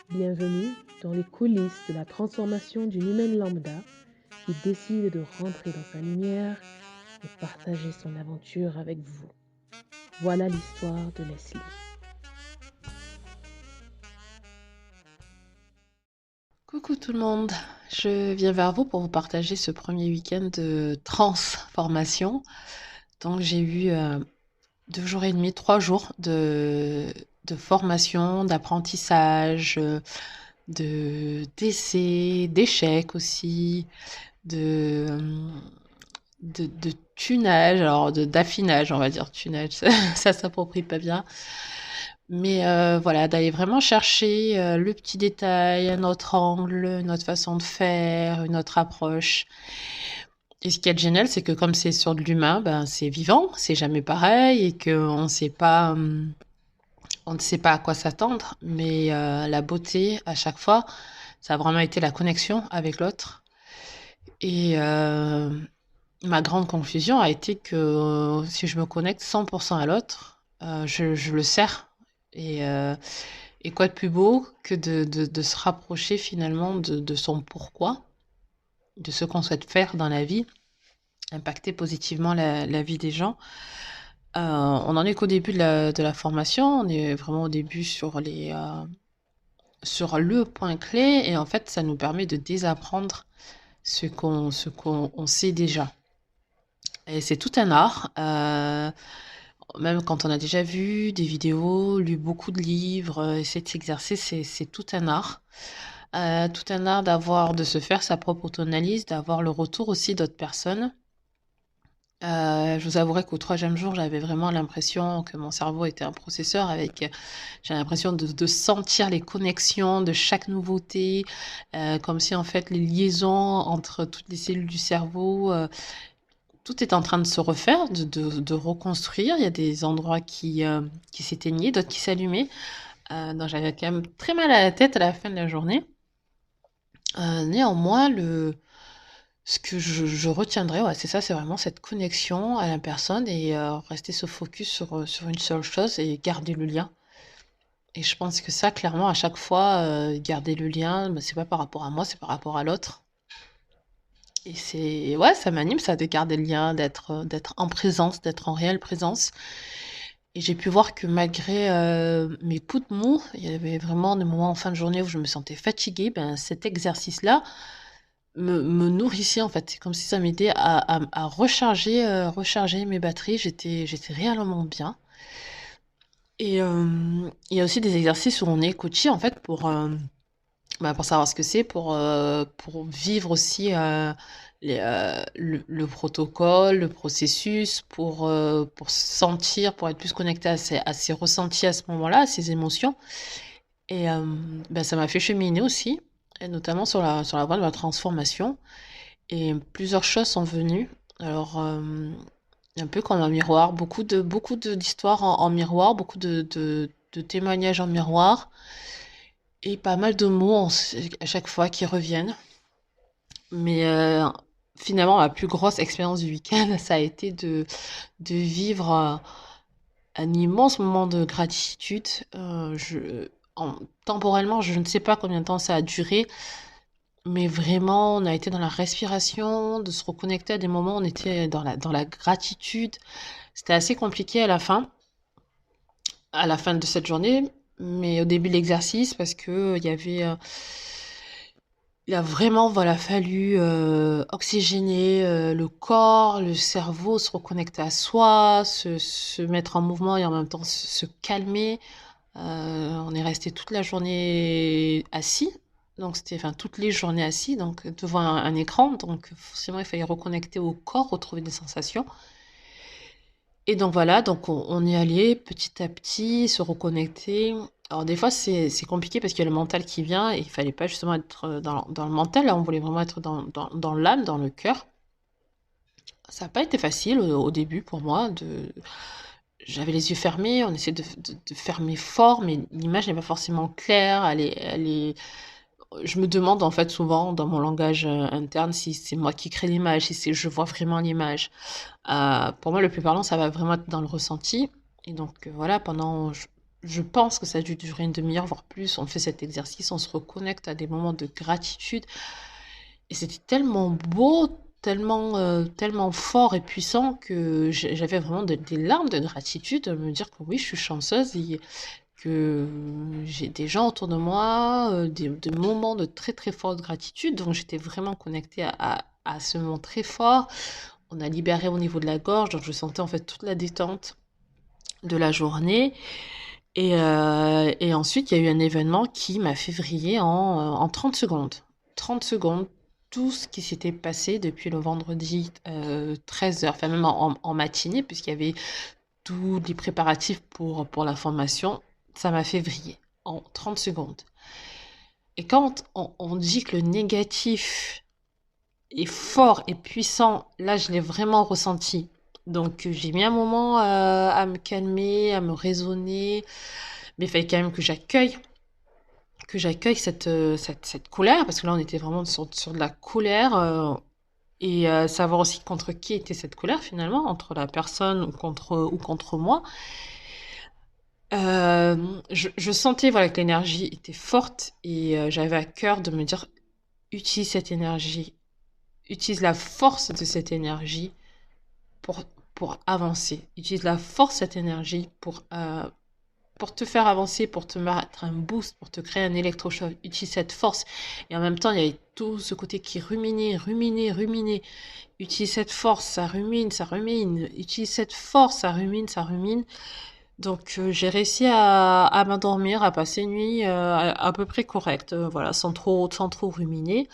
Bienvenue dans les coulisses de la transformation d'une humaine lambda qui décide de rentrer dans sa lumière et partager son aventure avec vous. Voilà l'histoire de Leslie. Coucou tout le monde, je viens vers vous pour vous partager ce premier week-end de transformation. Donc j'ai eu 2 jours et demi, 3 jours de formation, d'apprentissage, d'essais, d'échecs aussi, de, euh, de tunage, alors d'affinage, on va dire tunage, ça s'approprie pas bien. Mais voilà, d'aller vraiment chercher le petit détail, un autre angle, une autre façon de faire, une autre approche. Et ce qui est génial, c'est que comme c'est sur de l'humain, ben c'est vivant, c'est jamais pareil et qu'on sait pas, on ne sait pas à quoi s'attendre. Mais la beauté à chaque fois, ça a vraiment été la connexion avec l'autre. Et ma grande confusion a été que si je me connecte 100% à l'autre, je le sers. Et, euh, et quoi de plus beau que de se rapprocher finalement de son pourquoi, de ce qu'on souhaite faire dans la vie, impacter positivement la vie des gens. On en est qu'au début de la formation, on est vraiment au début sur le point clé et en fait ça nous permet de désapprendre ce qu'on sait déjà. Et c'est tout un art. Même quand on a déjà vu des vidéos, lu beaucoup de livres, essayer de s'exercer, c'est tout un art. Tout un art de se faire sa propre auto-analyse, d'avoir le retour aussi d'autres personnes. Je vous avouerai qu'au troisième jour, j'avais vraiment l'impression que mon cerveau était un processeur j'ai l'impression de sentir les connexions de chaque nouveauté, comme si en fait les liaisons entre toutes les cellules du cerveau, tout est en train de se refaire, de reconstruire. Il y a des endroits qui s'éteignaient, d'autres qui s'allumaient. Donc j'avais quand même très mal à la tête à la fin de la journée. Néanmoins, ce que je retiendrai, ouais, c'est ça, c'est vraiment cette connexion à la personne et rester se focus sur une seule chose et garder le lien. Et je pense que ça, clairement, à chaque fois, garder le lien, bah, c'est pas par rapport à moi, c'est par rapport à l'autre. Et ouais, ça m'anime, ça, de garder le lien, d'être en présence, d'être en réelle présence. Et j'ai pu voir que malgré mes coups de mou, il y avait vraiment des moments en fin de journée où je me sentais fatiguée, ben, cet exercice-là, me nourrissait en fait. C'est comme si ça m'aidait à recharger mes batteries. J'étais réellement bien. Et il y a aussi des exercices où on est coaché en fait pour savoir ce que c'est, pour vivre aussi le protocole, le processus, pour sentir, pour être plus connecté à ses ressentis à ce moment-là, à ses émotions. Et ben, ça m'a fait cheminer aussi, et notamment sur la voie de la transformation. Et plusieurs choses sont venues. Alors, un peu comme un miroir, d'histoires en miroir, beaucoup de témoignages en miroir, et pas mal de mots à chaque fois qui reviennent. Mais finalement, ma plus grosse expérience du week-end, ça a été de vivre un immense moment de gratitude. Temporellement, je ne sais pas combien de temps ça a duré, mais vraiment, on a été dans la respiration, de se reconnecter à des moments où on était dans la gratitude. C'était assez compliqué à la fin de cette journée, mais au début de l'exercice, parce que il a vraiment, voilà, fallu oxygéner le corps, le cerveau, se reconnecter à soi, se mettre en mouvement et en même temps se calmer. On est resté toute la journée assis, donc enfin toutes les journées assis, donc devant un écran, donc forcément il fallait reconnecter au corps, retrouver des sensations. Et donc voilà, donc on est allé petit à petit se reconnecter. Alors des fois c'est compliqué parce qu'il y a le mental qui vient et il fallait pas justement être dans le mental, là on voulait vraiment être dans l'âme, dans le cœur. Ça n'a pas été facile au début pour moi. J'avais les yeux fermés, on essayait de fermer fort, mais l'image n'est pas forcément claire. Je me demande en fait souvent dans mon langage interne si c'est moi qui crée l'image, si je vois vraiment l'image. Pour moi, le plus parlant, ça va vraiment être dans le ressenti. Et donc voilà, je pense que ça a dû durer une demi-heure, voire plus. On fait cet exercice, on se reconnecte à des moments de gratitude. Et c'était tellement beau, tellement fort et puissant que j'avais vraiment des larmes de gratitude, de me dire que oui, je suis chanceuse et que j'ai des gens autour de moi, des moments de très très forte gratitude. Donc j'étais vraiment connectée à ce moment très fort. On a libéré au niveau de la gorge, donc je sentais en fait toute la détente de la journée. Et ensuite, il y a eu un événement qui m'a fait vriller en 30 secondes. 30 secondes, tout ce qui s'était passé depuis le vendredi 13 heures, enfin même en matinée, puisqu'il y avait tous les préparatifs pour la formation, ça m'a fait vriller en 30 secondes. Et quand on dit que le négatif est fort et puissant, là, je l'ai vraiment ressenti. Donc, j'ai mis un moment à me calmer, à me raisonner, mais il fallait quand même que j'accueille cette colère, parce que là, on était vraiment sur de la colère, et savoir aussi contre qui était cette colère, finalement, entre la personne ou contre moi. Je sentais voilà, que l'énergie était forte, et j'avais à cœur de me dire, utilise cette énergie, utilise la force de cette énergie pour, pour avancer. Utilise la force de cette énergie pour te faire avancer, pour te mettre un boost, pour te créer un électrochoc. Utilise cette force. Et en même temps, il y avait tout ce côté qui ruminait. Utilise cette force, ça rumine, ça rumine. Utilise cette force, ça rumine, ça rumine. Donc j'ai réussi à m'endormir, à passer une nuit à peu près correcte, voilà, sans trop ruminer.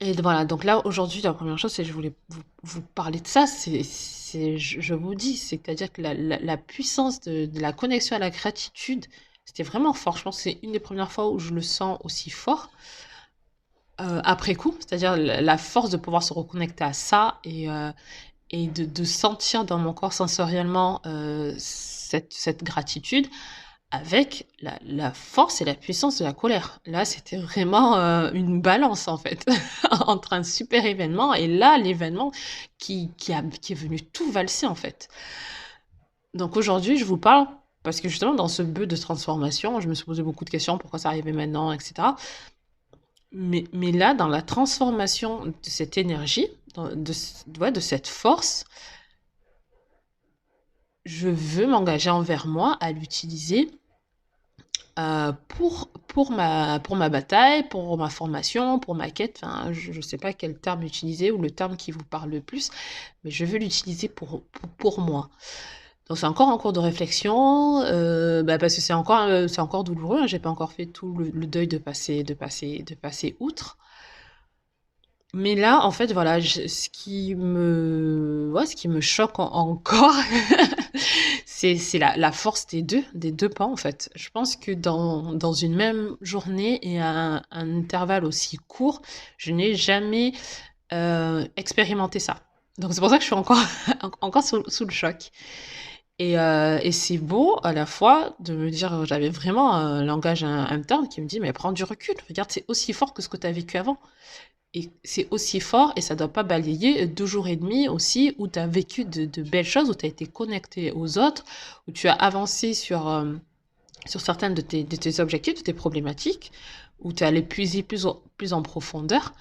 Et voilà, donc là, aujourd'hui, la première chose, c'est que je voulais vous parler de ça. Je vous dis, c'est-à-dire que la puissance de la connexion à la gratitude, c'était vraiment fort. Je pense que c'est une des premières fois où je le sens aussi fort après coup. C'est-à-dire la force de pouvoir se reconnecter à ça et de sentir dans mon corps sensoriellement cette gratitude avec la force et la puissance de la colère. Là, c'était vraiment une balance, en fait, entre un super événement et là, l'événement qui est venu tout valser, en fait. Donc aujourd'hui, je vous parle parce que justement, dans ce but de transformation, je me suis posé beaucoup de questions, pourquoi ça arrivait maintenant, etc. Mais là, dans la transformation de cette énergie, de cette force, je veux m'engager envers moi à l'utiliser pour ma bataille, pour ma formation, pour ma quête. Enfin, je ne sais pas quel terme utiliser ou le terme qui vous parle le plus, mais je veux l'utiliser pour moi. Donc c'est encore en cours de réflexion, parce que c'est encore douloureux. Hein, j'ai pas encore fait tout le deuil de passer outre. Mais là, en fait, voilà, ce qui me choque encore, c'est la force des deux pans, en fait. Je pense que dans une même journée et à un intervalle aussi court, je n'ai jamais expérimenté ça. Donc c'est pour ça que je suis encore sous le choc. Et c'est beau à la fois de me dire, j'avais vraiment un langage interne qui me dit, mais prends du recul, regarde, c'est aussi fort que ce que tu as vécu avant. Et c'est aussi fort, et ça doit pas balayer 2 jours et demi aussi, où tu as vécu de belles choses, où tu as été connecté aux autres, où tu as avancé sur certaines de tes objectifs, de tes problématiques, où tu es allé puiser plus en profondeur.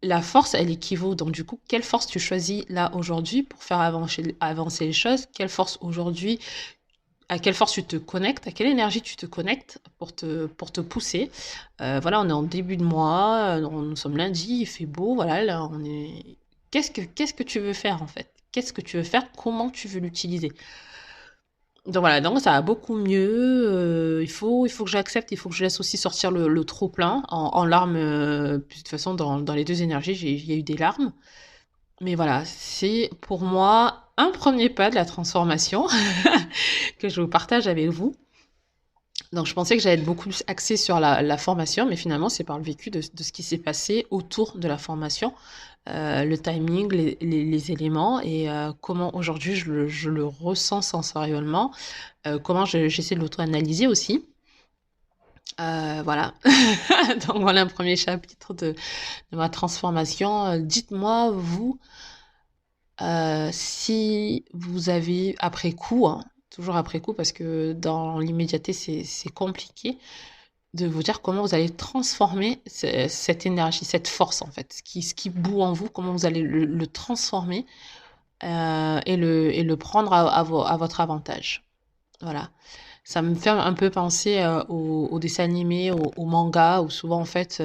La force, elle équivaut. Donc, du coup, quelle force tu choisis là aujourd'hui pour faire avancer les choses? Quelle force aujourd'hui, à quelle force tu te connectes, à quelle énergie tu te connectes pour te pousser. Voilà, on est en début de mois, nous sommes lundi, il fait beau, voilà, là on est... Qu'est-ce que tu veux faire en fait? Qu'est-ce que tu veux faire? Comment tu veux l'utiliser? Donc voilà, donc ça va beaucoup mieux. Il faut que j'accepte, il faut que je laisse aussi sortir le trop plein en larmes. Puis de toute façon, dans les deux énergies, il y a eu des larmes. Mais voilà, c'est pour moi un premier pas de la transformation que je vous partage avec vous. Donc je pensais que j'allais être beaucoup plus axée sur la formation, mais finalement c'est par le vécu de ce qui s'est passé autour de la formation, le timing, les éléments et comment aujourd'hui je le ressens sensoriellement, comment j'essaie de l'auto-analyser aussi. Voilà. Donc voilà un premier chapitre de ma transformation. Dites-moi, vous, si vous avez, après coup, hein, toujours après coup parce que dans l'immédiateté, c'est compliqué de vous dire comment vous allez transformer cette énergie, cette force en fait, ce qui bout en vous, comment vous allez le transformer et le prendre à votre avantage. Voilà. Ça me fait un peu penser aux dessins animés, aux mangas, où souvent, en fait,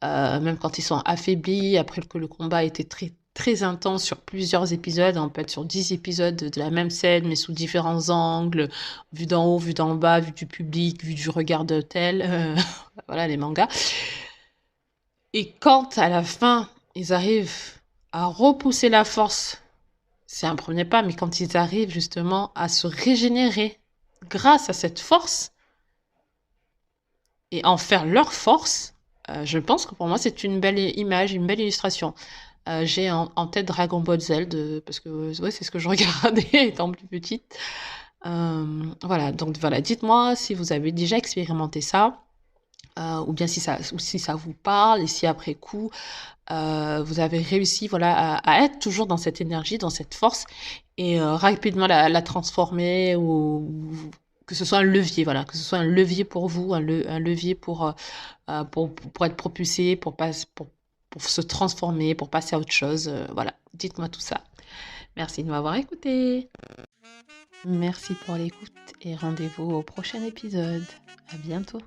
même quand ils sont affaiblis, après que le combat a été très, très intense sur plusieurs épisodes, on peut être sur 10 épisodes de la même scène, mais sous différents angles, vue d'en haut, vue d'en bas, vue du public, vue du regard de tel, voilà les mangas. Et quand, à la fin, ils arrivent à repousser la force, c'est un premier pas, mais quand ils arrivent justement à se régénérer grâce à cette force, et en faire leur force, je pense que pour moi, c'est une belle image, une belle illustration. J'ai en tête Dragon Ball Z, parce que ouais, c'est ce que je regardais étant plus petite. Voilà, donc voilà, dites-moi si vous avez déjà expérimenté ça, ou bien si ça vous parle, et si après coup, vous avez réussi voilà, à être toujours dans cette énergie, dans cette force, et rapidement la transformer, ou que ce soit un levier, voilà, que ce soit un levier pour vous, un levier pour être propulsé, pour se transformer, pour passer à autre chose. Voilà, dites-moi tout ça. Merci de m'avoir écouté. Merci pour l'écoute et rendez-vous au prochain épisode. À bientôt.